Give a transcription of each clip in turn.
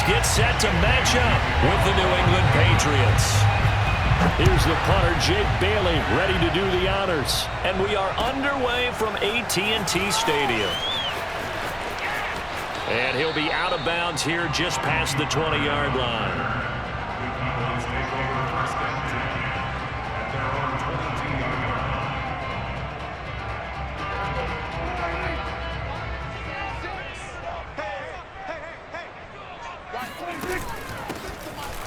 Patriots get set to match up with the New England Patriots. Here's the punter, Jake Bailey, ready to do the honors. And we are underway from AT&T Stadium. And he'll be out of bounds here just past the 20-yard line.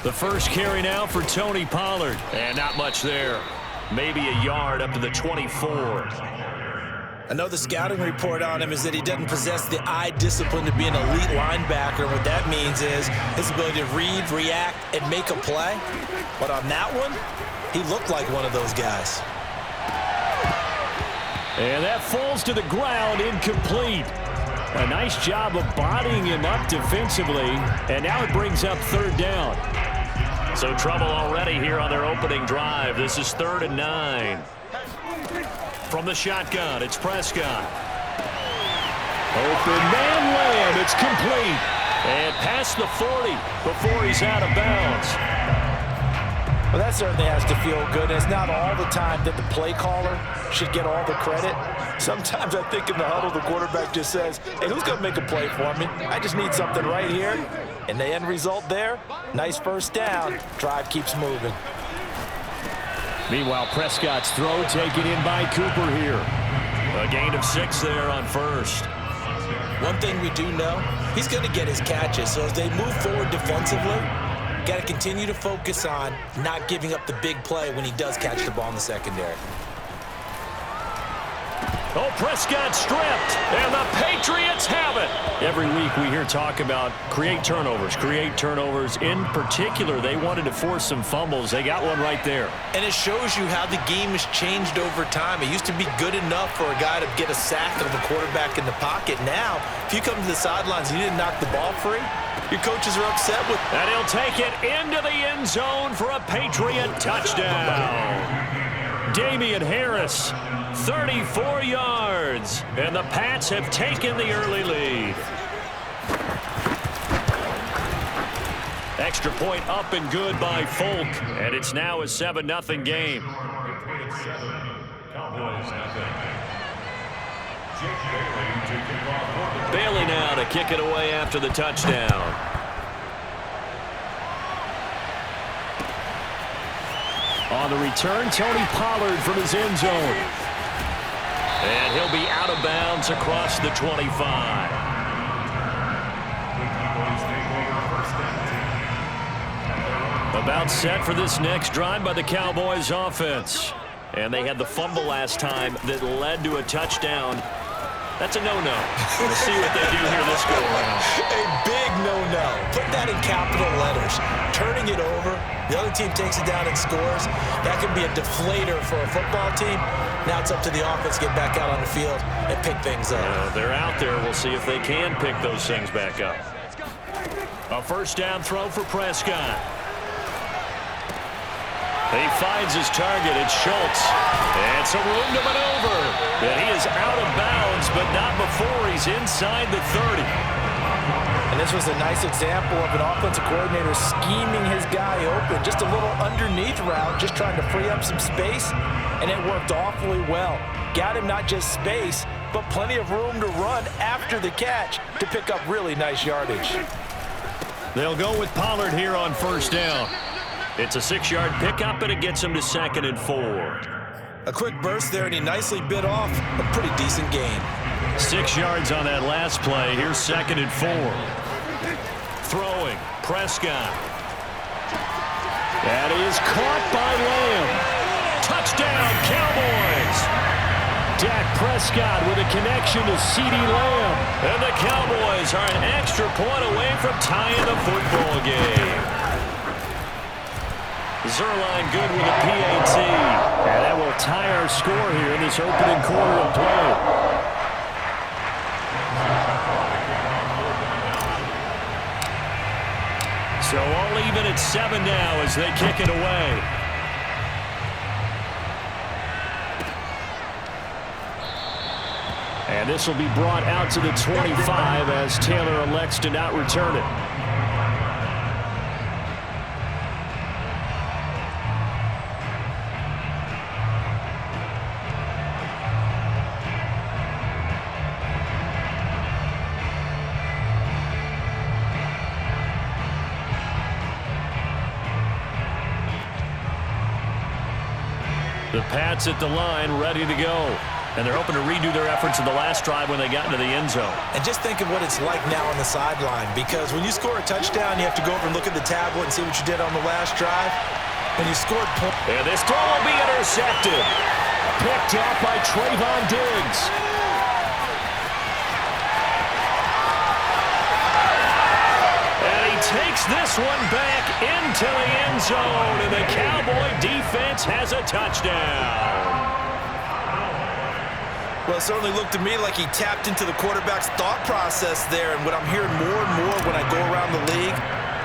The first carry now for Tony Pollard. And not much there. Maybe a yard up to the 24. I know the scouting report on him is that he doesn't possess the eye discipline to be an elite linebacker. What that means is his ability to read, react, and make a play. But on that one, he looked like one of those guys. And that falls to the ground, incomplete. A nice job of bodying him up defensively. And now it brings up third down. So trouble already here on their opening drive. This is 3rd and 9. From the shotgun, it's Prescott. Open man Lamb, it's complete. And past the 40 before he's out of bounds. Well, that certainly has to feel good. It's not all the time that the play caller should get all the credit. Sometimes I think in the huddle, the quarterback just says, hey, who's going to make a play for me? I just need something right here. And the end result there, nice first down. Drive keeps moving. Meanwhile, Prescott's throw taken in by Cooper here. A gain of 6 there on first. One thing we do know, he's going to get his catches. So as they move forward defensively, got to continue to focus on not giving up the big play when he does catch the ball in the secondary. Oh, Prescott stripped, and the Patriots have it. Every week we hear talk about create turnovers. In particular, they wanted to force some fumbles. They got one right there. And it shows you how the game has changed over time. It used to be good enough for a guy to get a sack of the quarterback in the pocket. Now, if you come to the sidelines and you didn't knock the ball free, your coaches are upset with it. And he'll take it into the end zone for a Patriot touchdown. Damian Harris, 34 yards, and the Pats have taken the early lead. Extra point up and good by Folk, and it's now a 7-0 game. Bailey now to kick it away after the touchdown. On the return, Tony Pollard from his end zone. And he'll be out of bounds across the 25. About set for this next drive by the Cowboys offense. And they had the fumble last time that led to a touchdown. That's a no-no. We'll see what they do here this go around. A big no-no. Put that in capital letters. Turning it over, the other team takes it down and scores. That can be a deflator for a football team. Now it's up to the offense to get back out on the field and pick things up. They're out there. We'll see if they can pick those things back up. A first down throw for Prescott. He finds his target. It's Schultz. And some room to maneuver. And he is out of bounds, but not before he's inside the 30. And this was a nice example of an offensive coordinator scheming his guy open. Just a little underneath route, just trying to free up some space. And it worked awfully well. Got him not just space, but plenty of room to run after the catch to pick up really nice yardage. They'll go with Pollard here on first down. It's a 6-yard pickup, and it gets him to 2nd and 4. A quick burst there, and he nicely bit off a pretty decent gain. 6 yards on that last play. Here's 2nd and 4. Throwing, Prescott. That is caught by Lamb. Touchdown, Cowboys. Dak Prescott with a connection to CeeDee Lamb. And the Cowboys are an extra point away from tying the football game. Zerline good with a PAT. And that will tie our score here in this opening quarter of play. So all even at 7 now as they kick it away. And this will be brought out to the 25 as Taylor elects to not return it. The Pats at the line, ready to go. And they're hoping to redo their efforts in the last drive when they got into the end zone. And just think of what it's like now on the sideline, because when you score a touchdown, you have to go over and look at the tablet and see what you did on the last drive. And you scored points. And this throw will be intercepted. Picked off by Trayvon Diggs. And he takes this one back into the end zone, and the Cowboy defense has a touchdown. Well, it certainly looked to me like he tapped into the quarterback's thought process there. And what I'm hearing more and more when I go around the league,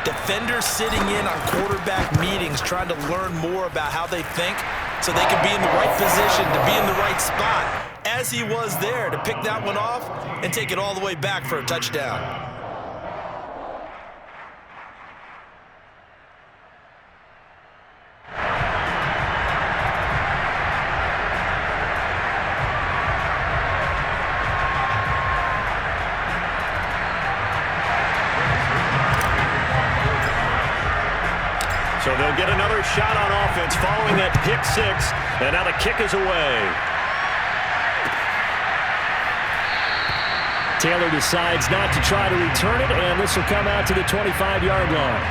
defenders sitting in on quarterback meetings trying to learn more about how they think so they can be in the right position to be in the right spot, as he was there to pick that one off and take it all the way back for a touchdown. So they'll get another shot on offense following that pick six. And now the kick is away. Taylor decides not to try to return it, and this will come out to the 25-yard line.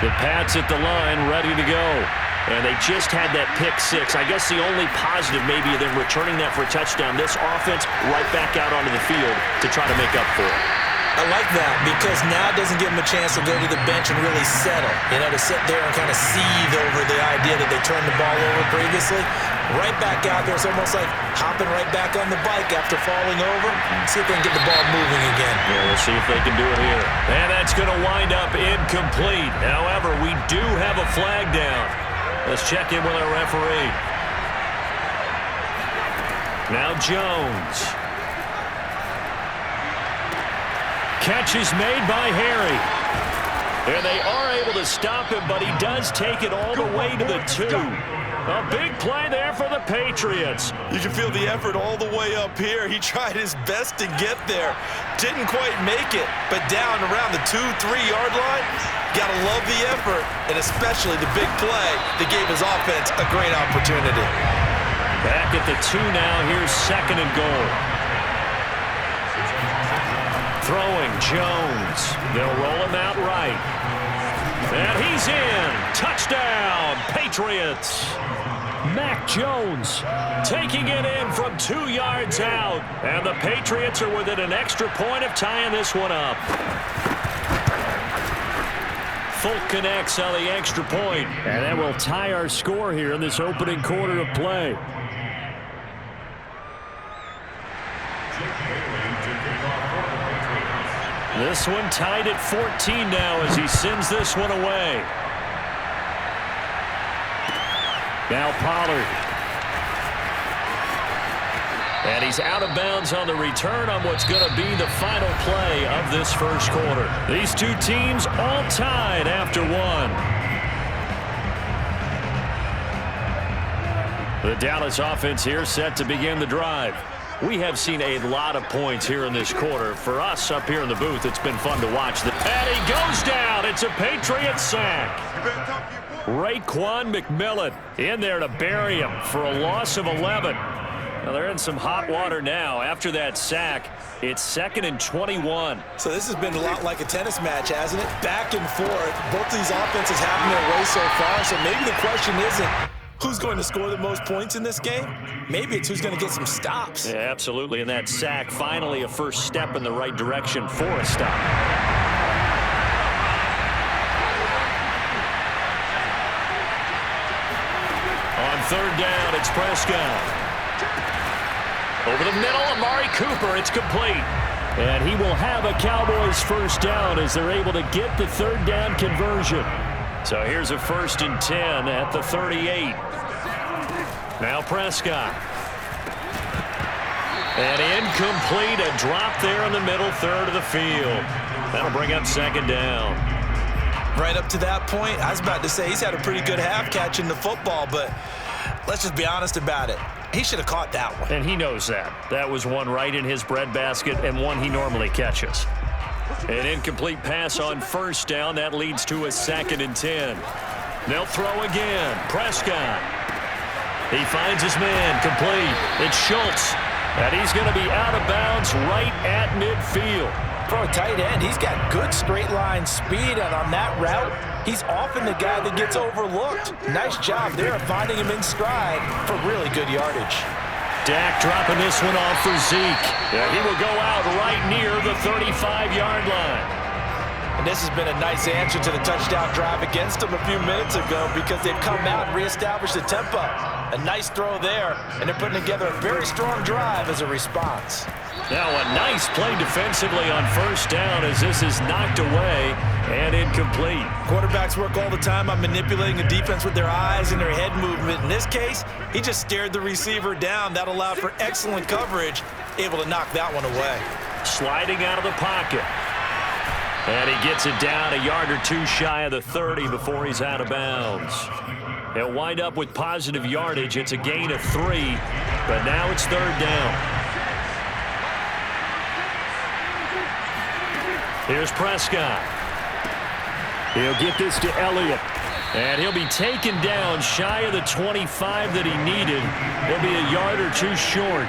The Pats at the line, ready to go. And they just had that pick six. I guess the only positive maybe of them returning that for a touchdown. This offense right back out onto the field to try to make up for it. I like that because now it doesn't give them a chance to go to the bench and really settle, to sit there and kind of seethe over the idea that they turned the ball over previously. Right back out there, it's almost like hopping right back on the bike after falling over. See if they can get the ball moving again. Yeah, we'll see if they can do it here. And that's going to wind up incomplete. However, we do have a flag down. Let's check in with our referee. Now Jones. Catch is made by Harry. And they are able to stop him, but he does take it all the way to the 2. A big play there for the Patriots. You can feel the effort all the way up here. He tried his best to get there. Didn't quite make it, but down around the 2-3-yard line, gotta love the effort, and especially the big play that gave his offense a great opportunity. Back at the 2 now. Here's 2nd and goal. Throwing Jones. They'll roll him out right. And he's in. Touchdown, Patriots. Mac Jones taking it in from 2 yards out. And the Patriots are within an extra point of tying this one up. Folk connects on the extra point. And that will tie our score here in this opening quarter of play. This one tied at 14 now as he sends this one away. Now Pollard. And he's out of bounds on the return on what's going to be the final play of this first quarter. These two teams all tied after one. The Dallas offense here set to begin the drive. We have seen a lot of points here in this quarter. For us up here in the booth, it's been fun to watch. And he goes down. It's a Patriot sack. Raekwon McMillan in there to bury him for a loss of 11. Now they're in some hot water now. After that sack, it's 2nd and 21. So this has been a lot like a tennis match, hasn't it? Back and forth. Both these offenses having their way so far. So maybe the question isn't who's going to score the most points in this game? Maybe it's who's going to get some stops. Yeah, absolutely. And that sack, finally a first step in the right direction for a stop. On 3rd down, it's Prescott. Over the middle, Amari Cooper. It's complete. And he will have a Cowboys first down as they're able to get the 3rd down conversion. So here's a 1st and 10 at the 38. Now Prescott. And incomplete. A drop there in the middle third of the field. That'll bring up 2nd down. Right up to that point, I was about to say he's had a pretty good half catching the football, but let's just be honest about it. He should have caught that one. And he knows that. That was one right in his breadbasket and one he normally catches. An incomplete pass on first down. That leads to a 2nd and 10. They'll throw again. Prescott. He finds his man. Complete. It's Schultz. And he's going to be out of bounds right at midfield. For a tight end, he's got good straight line speed, and on that route, he's often the guy that gets overlooked. Nice job there of finding him in stride for really good yardage. Dak dropping this one off for Zeke. Yeah, he will go out right near the 35-yard line. And this has been a nice answer to the touchdown drive against them a few minutes ago because they've come out and reestablished the tempo. A nice throw there, and they're putting together a very strong drive as a response. Now a nice play defensively on first down as this is knocked away and incomplete. Quarterbacks work all the time on manipulating the defense with their eyes and their head movement. In this case, he just stared the receiver down. That allowed for excellent coverage, able to knock that one away. Sliding out of the pocket. And he gets it down a yard or two shy of the 30 before he's out of bounds. He'll wind up with positive yardage. It's a gain of 3, but now it's 3rd down. Here's Prescott. He'll get this to Elliott. And he'll be taken down shy of the 25 that he needed. He'll be a yard or two short.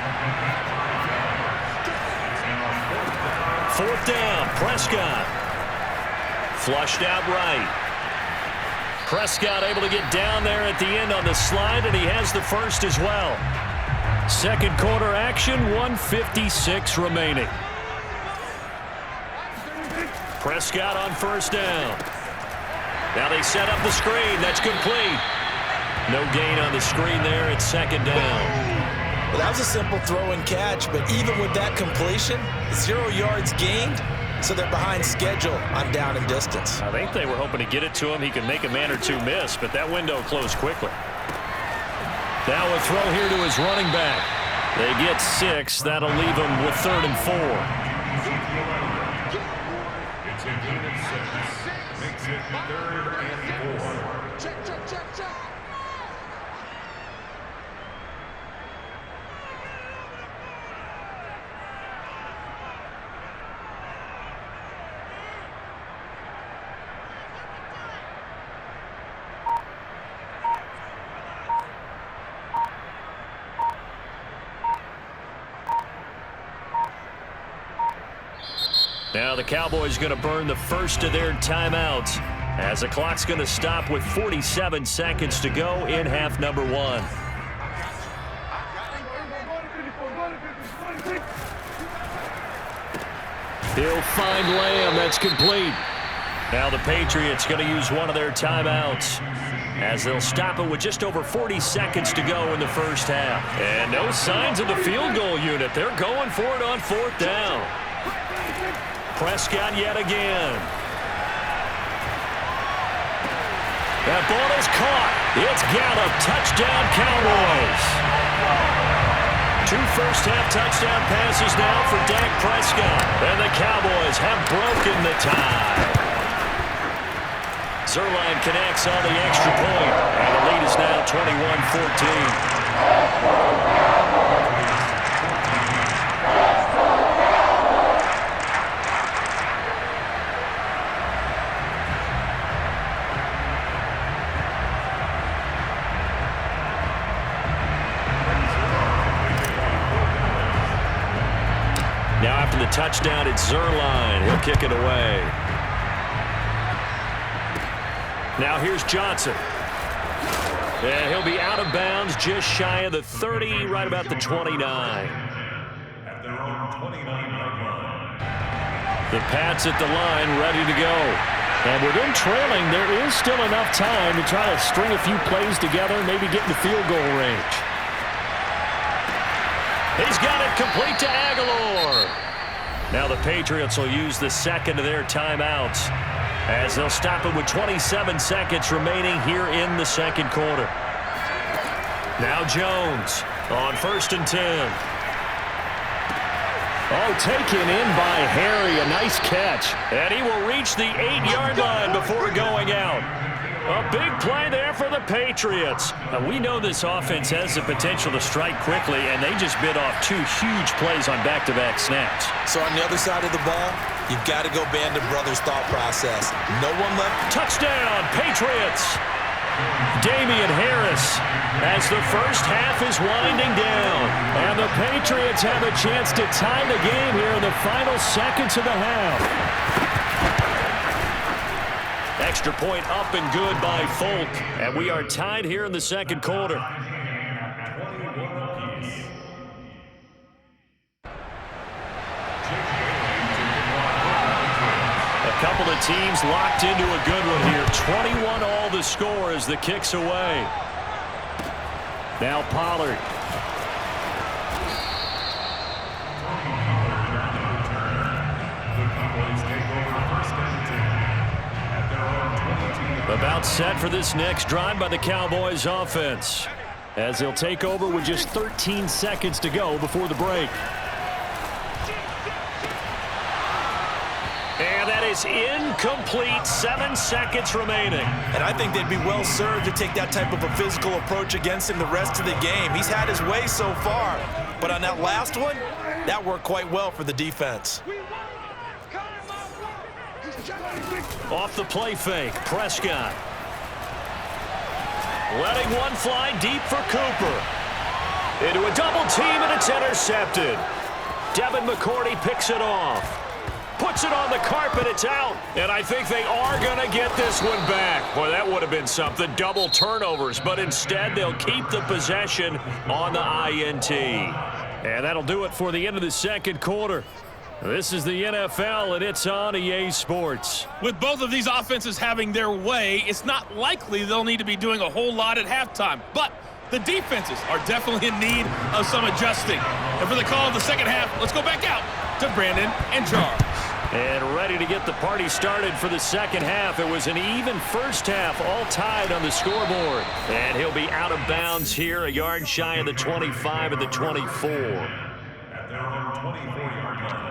4th down, Prescott. Flushed out right. Prescott able to get down there at the end on the slide, and he has the first as well. 2nd quarter action, 1:56 remaining. Prescott on first down. Now they set up the screen. That's complete. No gain on the screen there. It's 2nd down. Well, that was a simple throw and catch, but even with that completion, 0 yards gained, so they're behind schedule on down and distance. I think they were hoping to get it to him. He could make a man or two miss, but that window closed quickly. Now a throw here to his running back. They get 6. That'll leave them with 3rd and 4. It's a gain of 6. Makes it 3rd and 4. Check. Now the Cowboys going to burn the first of their timeouts as the clock's going to stop with 47 seconds to go in half number 1. He'll find Lamb. That's complete. Now the Patriots going to use one of their timeouts as they'll stop it with just over 40 seconds to go in the first half. And no signs of the field goal unit. They're going for it on 4th down. Prescott yet again. That ball is caught. It's Gallup. Touchdown, Cowboys. 2 first-half touchdown passes now for Dak Prescott. And the Cowboys have broken the tie. Zerline connects on the extra point. And the lead is now 21-14. Now after the touchdown, it's Zerline. He'll kick it away. Now here's Johnson. And he'll be out of bounds just shy of the 30, right about the 29. At their own 29-yard line. The Pats at the line, ready to go. And with them trailing, there is still enough time to try to string a few plays together, maybe get in the field goal range. He's got it complete to Aguilar. Now the Patriots will use the second of their timeouts as they'll stop it with 27 seconds remaining here in the 2nd quarter. Now Jones on 1st and 10. Oh, taken in by Harry. A nice catch. And he will reach the 8-yard line before going out. A big play there for the Patriots. We know this offense has the potential to strike quickly, and they just bit off 2 huge plays on back-to-back snaps. So on the other side of the ball, You've got to go Band of Brothers thought process. No one left. Touchdown, Patriots. Damian Harris as the first half is winding down. And the Patriots have a chance to tie the game here in the final seconds of the half. Extra point up and good by Folk. And we are tied here in the second quarter. A couple of teams locked into a good one here. 21 all the score as the kick's away. Now Pollard. About set for this next drive by the Cowboys offense, as they'll take over with just 13 seconds to go before the break. And that is incomplete. 7 seconds remaining. And I think they'd be well served to take that type of a physical approach against him the rest of the game. He's had his way so far, but on that last one, that worked quite well for the defense. Off the play fake, Prescott. Letting one fly deep for Cooper. Into a double team, and it's intercepted. Devin McCourty picks it off. Puts it on the carpet, it's out. And I think they are going to get this one back. Boy, that would have been something. Double turnovers, but instead they'll keep the possession on the INT. And that'll do it for the end of the second quarter. This is the NFL, and it's on EA Sports. With both of these offenses having their way, it's not likely they'll need to be doing a whole lot at halftime. But the defenses are definitely in need of some adjusting. And for the call of the second half, let's go back out to Brandon and Charles. And ready to get the party started for the second half. It was an even first half, all tied on the scoreboard. And he'll be out of bounds here, a yard shy of the 25 and the 24. At their own 24-yard line.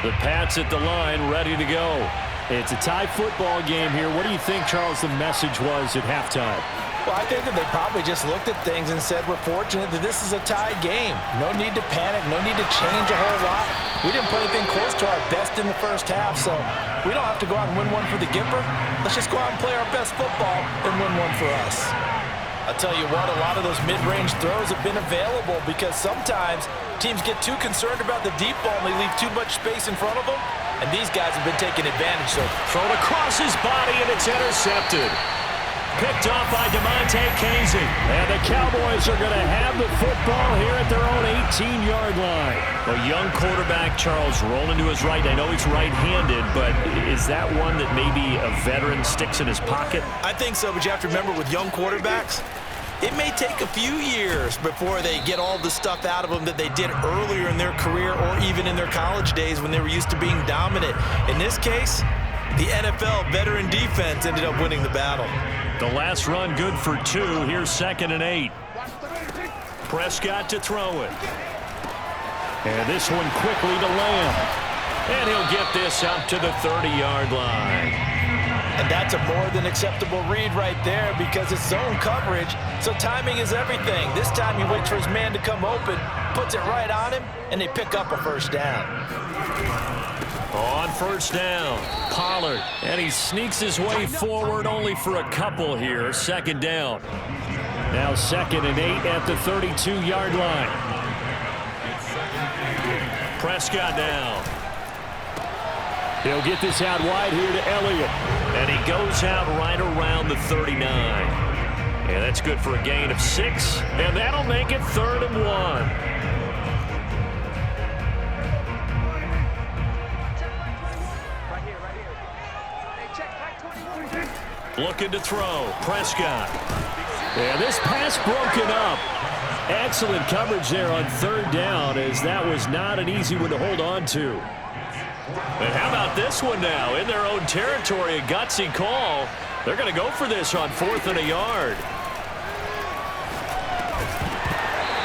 The Pats at the line, ready to go. It's a tie football game here. What do you think, Charles, the message was at halftime? Well, I think that they probably just looked at things and said, we're fortunate that this is a tie game. No need to panic, no need to change a whole lot. We didn't play anything close to our best in the first half, so we don't have to go out and win one for the Gipper. Let's just go out and play our best football and win one for us. I'll tell you what, a lot of those mid-range throws have been available because sometimes teams get too concerned about the deep ball and they leave too much space in front of them, and these guys have been taking advantage. So thrown across his body, and it's intercepted. Picked off by DeMonte Casey. And the Cowboys are going to have the football here at their own 18-yard line. A young quarterback, Charles, rolling to his right. I know he's right-handed, but is that one that maybe a veteran sticks in his pocket? I think so, but you have to remember with young quarterbacks, it may take a few years before they get all the stuff out of them that they did earlier in their career or even in their college days when they were used to being dominant. In this case, the NFL veteran defense ended up winning the battle. The last run good for 2. Here's 2nd and 8. Prescott to throw it. And this one quickly to Lamb. And he'll get this up to the 30-yard line. And that's a more than acceptable read right there because it's zone coverage, so timing is everything. This time he waits for his man to come open, puts it right on him, and they pick up a first down. On first down, Pollard, and he sneaks his way forward only for a couple here. 2nd down. Now 2nd and 8 at the 32-yard line. Prescott down. He'll get this out wide here to Elliott, and he goes out right around the 39. And that's good for a gain of 6, and that'll make it 3rd and 1. Looking to throw, Prescott. And this pass broken up. Excellent coverage there on 3rd down, as that was not an easy one to hold on to. And how about this one now? In their own territory, a gutsy call. They're going to go for this on 4th and a yard.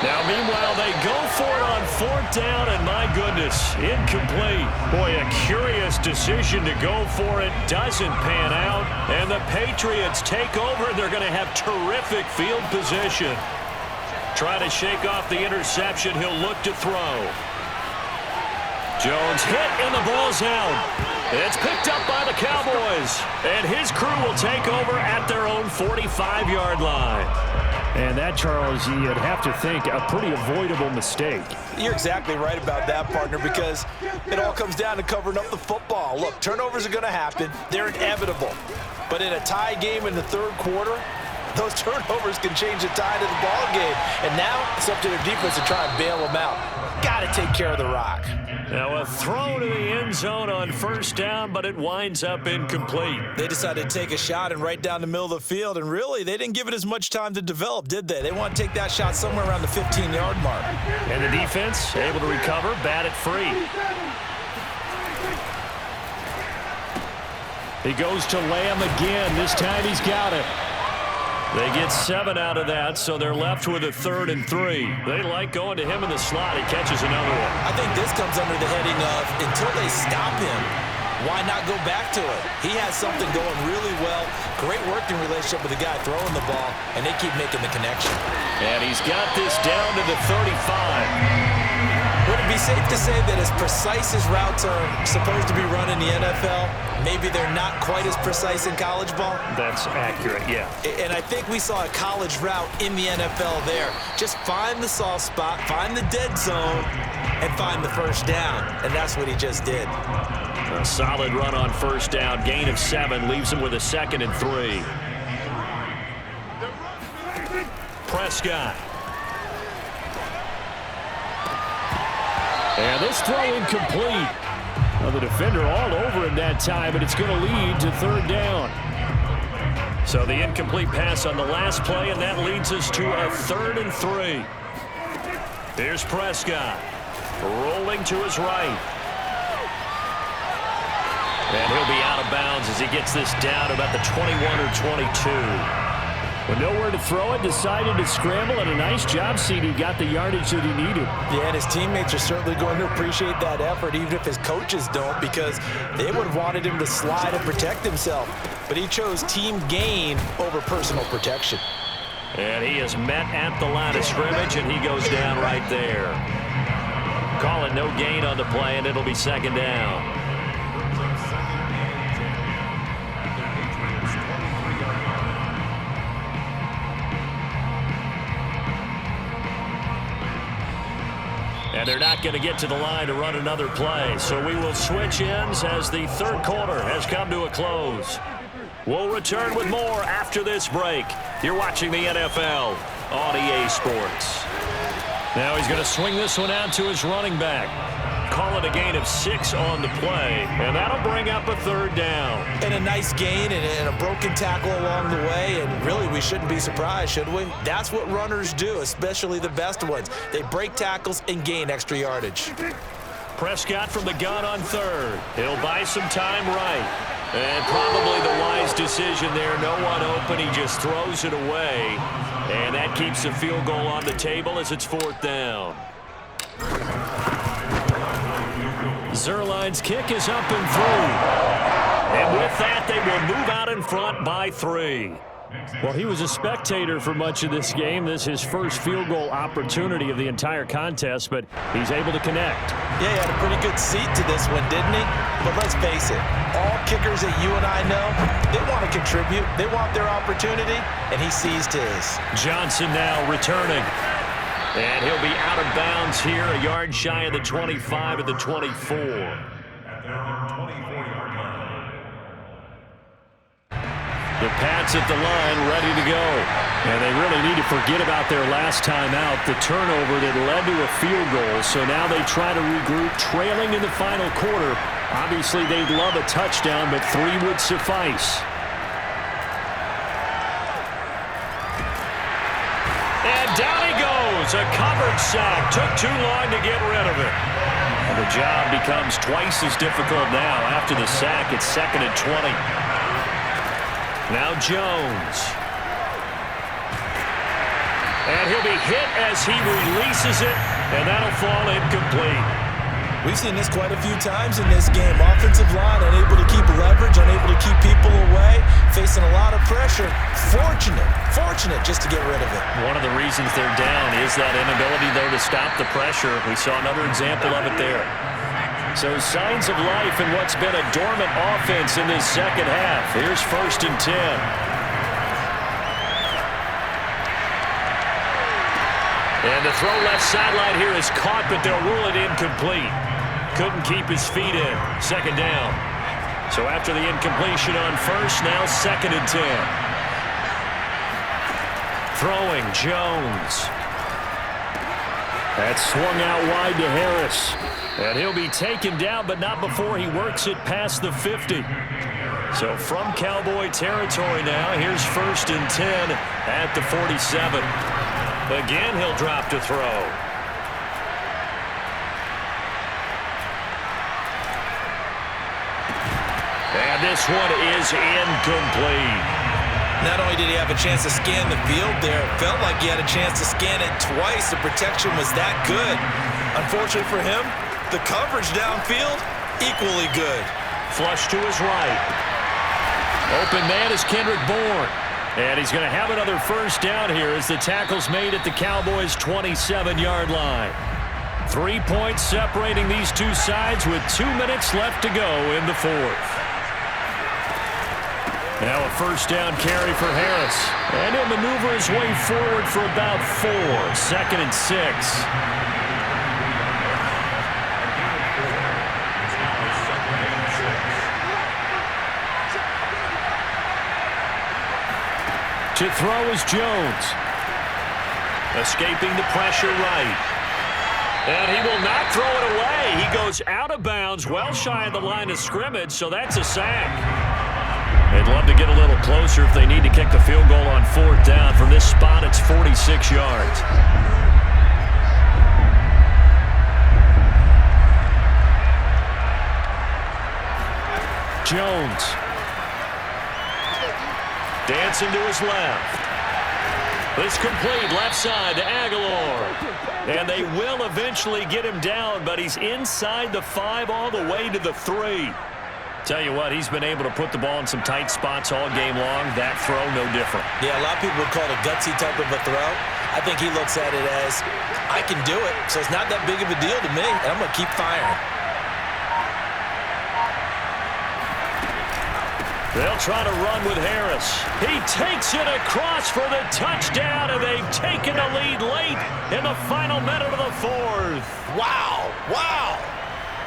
Now, meanwhile, they go for it on 4th down, and my goodness, incomplete. Boy, a curious decision to go for it. Doesn't pan out, and the Patriots take over. They're going to have terrific field position. Try to shake off the interception. He'll look to throw. Jones hit and the ball's out. It's picked up by the Cowboys. And his crew will take over at their own 45-yard line. And that, Charles, you'd have to think a pretty avoidable mistake. You're exactly right about that, partner, because it all comes down to covering up the football. Look, turnovers are going to happen. They're inevitable. But in a tie game in the third quarter, those turnovers can change the tide of the ball game. And now it's up to their defense to try and bail them out. Got to take care of the rock. Now a throw to the end zone on first down, but it winds up incomplete. They decided to take a shot and right down the middle of the field, and really, they didn't give it as much time to develop, did they? They want to take that shot somewhere around the 15-yard mark. And the defense able to recover, bat it free. He goes to Lamb again. This time he's got it. They get 7 out of that, so they're left with a 3rd and 3. They like going to him in the slot. He catches another one. I think this comes under the heading of until they stop him, why not go back to it? He has something going really well. Great working relationship with the guy throwing the ball, and they keep making the connection. And he's got this down to the 35. Would it be safe to say that as precise as routes are supposed to be run in the NFL, maybe they're not quite as precise in college ball? That's accurate, yeah. And I think we saw a college route in the NFL there. Just find the soft spot, find the dead zone, and find the first down. And that's what he just did. A solid run on first down. Gain of 7 leaves him with a 2nd and 3. Prescott. And this throw incomplete. Well, the defender all over him that time, but it's going to lead to 3rd down. So the incomplete pass on the last play, and that leads us to a 3rd and 3. Here's Prescott. Rolling to his right. And he'll be out of bounds as he gets this down about the 21 or 22. With nowhere to throw it, decided to scramble, and a nice job, CD. Got the yardage that he needed. Yeah, and his teammates are certainly going to appreciate that effort, even if his coaches don't, because they would have wanted him to slide and protect himself. But he chose team gain over personal protection. And he is met at the line of scrimmage, and he goes down right there. Call it no gain on the play, and it'll be 2nd down. And they're not going to get to the line to run another play. So we will switch ends as the third quarter has come to a close. We'll return with more after this break. You're watching the NFL on EA Sports. Now he's going to swing this one out to his running back. Call it a gain of 6 on the play, and that'll bring up a 3rd down. And a nice gain and a broken tackle along the way, and really we shouldn't be surprised, should we? That's what runners do, especially the best ones. They break tackles and gain extra yardage. Prescott from the gun on 3rd. He'll buy some time right. And probably the wise decision there. No one open. He just throws it away. And that keeps the field goal on the table as it's 4th down. Zerline's kick is up and through. And with that, they will move out in front by 3. Well, he was a spectator for much of this game. This is his first field goal opportunity of the entire contest, but he's able to connect. Yeah, he had a pretty good seat to this one, didn't he? But let's face it, all kickers that you and I know, they want to contribute. They want their opportunity, and he seized his. Johnson now returning. And he'll be out of bounds here, a yard shy of the 25 at the 24. The Pats at the line, ready to go. And they really need to forget about their last time out, the turnover that led to a field goal. So now they try to regroup, trailing in the final quarter. Obviously, they'd love a touchdown, but 3 would suffice. And down he goes. A covered sack. Took too long to get rid of it. And the job becomes twice as difficult now. After the sack, it's 2nd and 20. Now Jones. And he'll be hit as he releases it, and that'll fall incomplete. We've seen this quite a few times in this game. Offensive line unable to keep leverage, unable to keep people away, facing a lot of pressure. Fortunate just to get rid of it. One of the reasons they're down is that inability, though, to stop the pressure. We saw another example of it there. So signs of life in what's been a dormant offense in this second half. Here's 1st and 10. And the throw left sideline here is caught, but they'll rule it incomplete. Couldn't keep his feet in. 2nd down. So after the incompletion on 1st, now 2nd and 10. Throwing Jones. That's swung out wide to Harris. And he'll be taken down, but not before he works it past the 50. So from Cowboy territory now, here's 1st and 10 at the 47. Again, he'll drop to throw. And this one is incomplete. Not only did he have a chance to scan the field there, it felt like he had a chance to scan it twice. The protection was that good. Unfortunately for him, the coverage downfield, equally good. Flush to his right. Open man is Kendrick Bourne. And he's going to have another 1st down here as the tackle's made at the Cowboys' 27-yard line. 3 points separating these two sides with 2 minutes left to go in the 4th. Now a 1st down carry for Harris. And he'll maneuver his way forward for about 4. 2nd and 6. To throw is Jones. Escaping the pressure right. And he will not throw it away. He goes out of bounds, well shy of the line of scrimmage, so that's a sack. They'd love to get a little closer if they need to kick the field goal on 4th down. From this spot, it's 46 yards. Jones. Dancing to his left. It's complete left side to Aguilar. And they will eventually get him down, but he's inside the 5 all the way to the 3. Tell you what, he's been able to put the ball in some tight spots all game long. That throw, no different. Yeah, a lot of people would call it a gutsy type of a throw. I think he looks at it as, I can do it, so it's not that big of a deal to me, and I'm going to keep firing. They'll try to run with Harris. He takes it across for the touchdown, and they've taken the lead late in the final minute of the 4th. Wow, wow.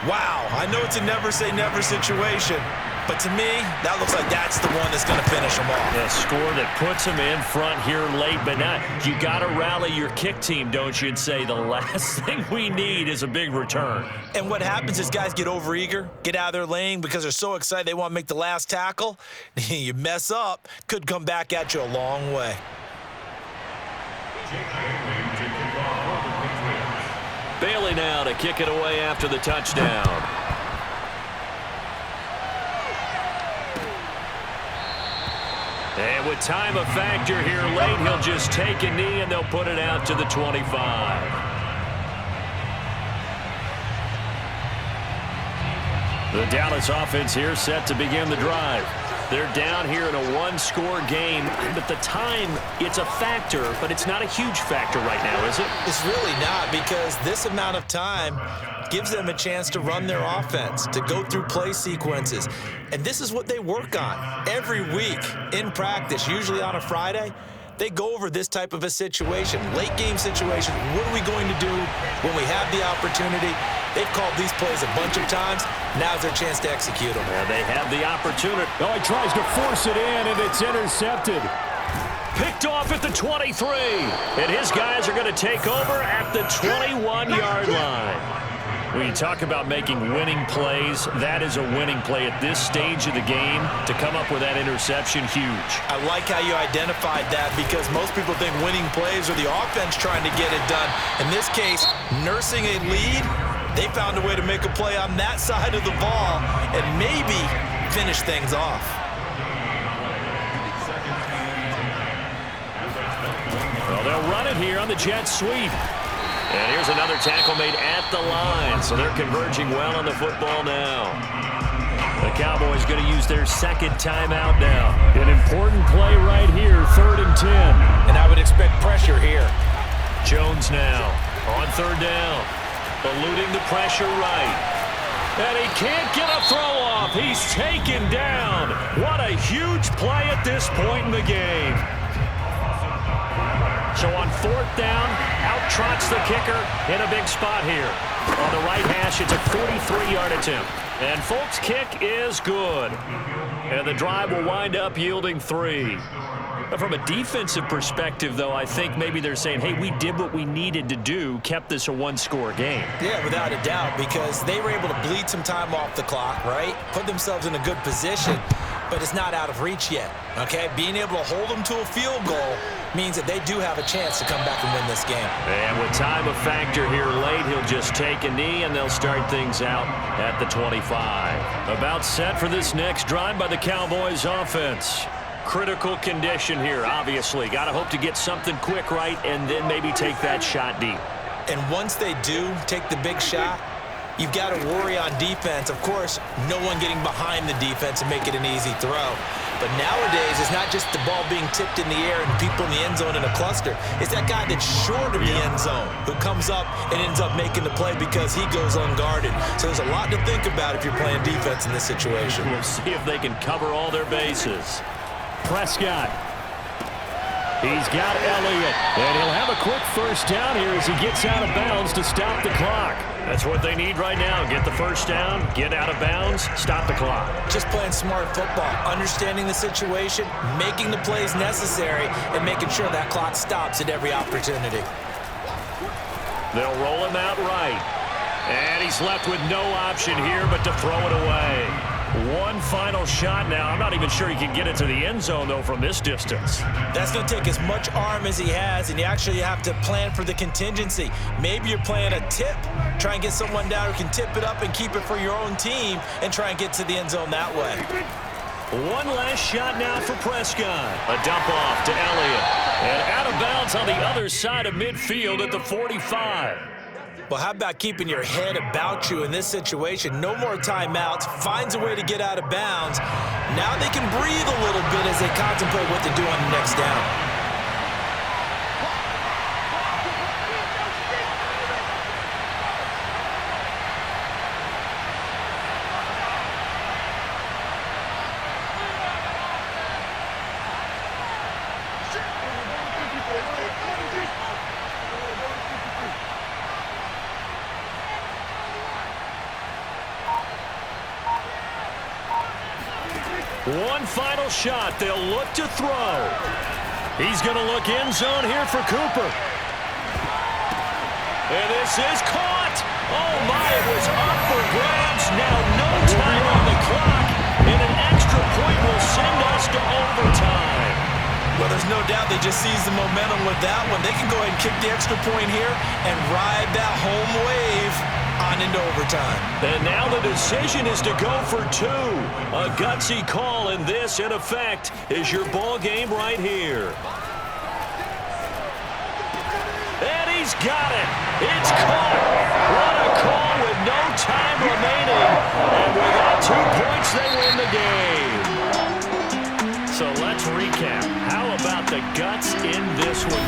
Wow, I know it's a never-say-never situation, but to me, that looks like that's the one that's going to finish him off. A score that puts him in front here late, but not. You got to rally your kick team, don't you, and say the last thing we need is a big return. And what happens is guys get overeager, get out of their lane because they're so excited they want to make the last tackle. You mess up, could come back at you a long way. Bailey now to kick it away after the touchdown. And with time a factor here late, he'll just take a knee and they'll put it out to the 25. The Dallas offense here set to begin the drive. They're down here in a one-score game, but the time, it's a factor, but it's not a huge factor right now, is it? It's really not, because this amount of time gives them a chance to run their offense, to go through play sequences. And this is what they work on every week in practice, usually on a Friday. They go over this type of a situation, late game situation. What are we going to do when we have the opportunity? They've called these plays a bunch of times. Now's their chance to execute them. Yeah, they have the opportunity. Oh, he tries to force it in, and it's intercepted. Picked off at the 23. And his guys are going to take over at the 21-yard line. When you talk about making winning plays, that is a winning play at this stage of the game. To come up with that interception, huge. I like how you identified that, because most people think winning plays are the offense trying to get it done. In this case, nursing a lead, they found a way to make a play on that side of the ball and maybe finish things off. Well, they'll run it here on the jet sweep. And here's another tackle made at the line. So they're converging well on the football now. The Cowboys going to use their second timeout now. An important play right here, 3rd and 10. And I would expect pressure here. Jones now on 3rd down. Eluding the pressure right. And he can't get a throw off. He's taken down. What a huge play at this point in the game. So on 4th down, out trots the kicker in a big spot here. On the right hash, it's a 43-yard attempt. And Folk's kick is good. And the drive will wind up yielding 3. From a defensive perspective, though, I think maybe they're saying, hey, we did what we needed to do, kept this a one-score game. Yeah, without a doubt, because they were able to bleed some time off the clock, right? Put themselves in a good position, but it's not out of reach yet, okay? Being able to hold them to a field goal means that they do have a chance to come back and win this game. And with time a factor here late, he'll just take a knee, and they'll start things out at the 25. About set for this next drive by the Cowboys offense. Critical condition here, obviously. Got to hope to get something quick right and then maybe take that shot deep. And once they do take the big shot, you've got to worry on defense. Of course, no one getting behind the defense and make it an easy throw. But nowadays, it's not just the ball being tipped in the air and people in the end zone in a cluster. It's that guy that's short of the end zone who comes up and ends up making the play because he goes unguarded. So there's a lot to think about if you're playing defense in this situation. We'll see if they can cover all their bases. Prescott. He's got Elliott, and he'll have a quick first down here as he gets out of bounds to stop the clock. That's what they need right now. Get the first down, get out of bounds, stop the clock. Just playing smart football, understanding the situation, making the plays necessary, and making sure that clock stops at every opportunity. They'll roll him out right. And he's left with no option here but to throw it away. One final shot now. I'm not even sure he can get it to the end zone, though, from this distance. That's going to take as much arm as he has, and you actually have to plan for the contingency. Maybe you're playing a tip. Try and get someone down who can tip it up and keep it for your own team and try and get to the end zone that way. One last shot now for Prescott. A dump off to Elliott. And out of bounds on the other side of midfield at the 45. Well, how about keeping your head about you in this situation? No more timeouts. Finds a way to get out of bounds. Now they can breathe a little bit as they contemplate what to do on the next down. One final shot. They'll look to throw. He's going to look end zone here for Cooper. And this is caught. Oh, my, it was up for grabs. Now no time on the clock. And an extra point will send us to overtime. Well, there's no doubt they just seized the momentum with that one. They can go ahead and kick the extra point here and ride that home wave on into overtime. And now the decision is to go for 2. A gutsy call, and this, in effect, is your ball game right here. And he's got it. It's caught. What a call with no time remaining. And without 2 points, they win the game. So let's recap. How about the guts in this one?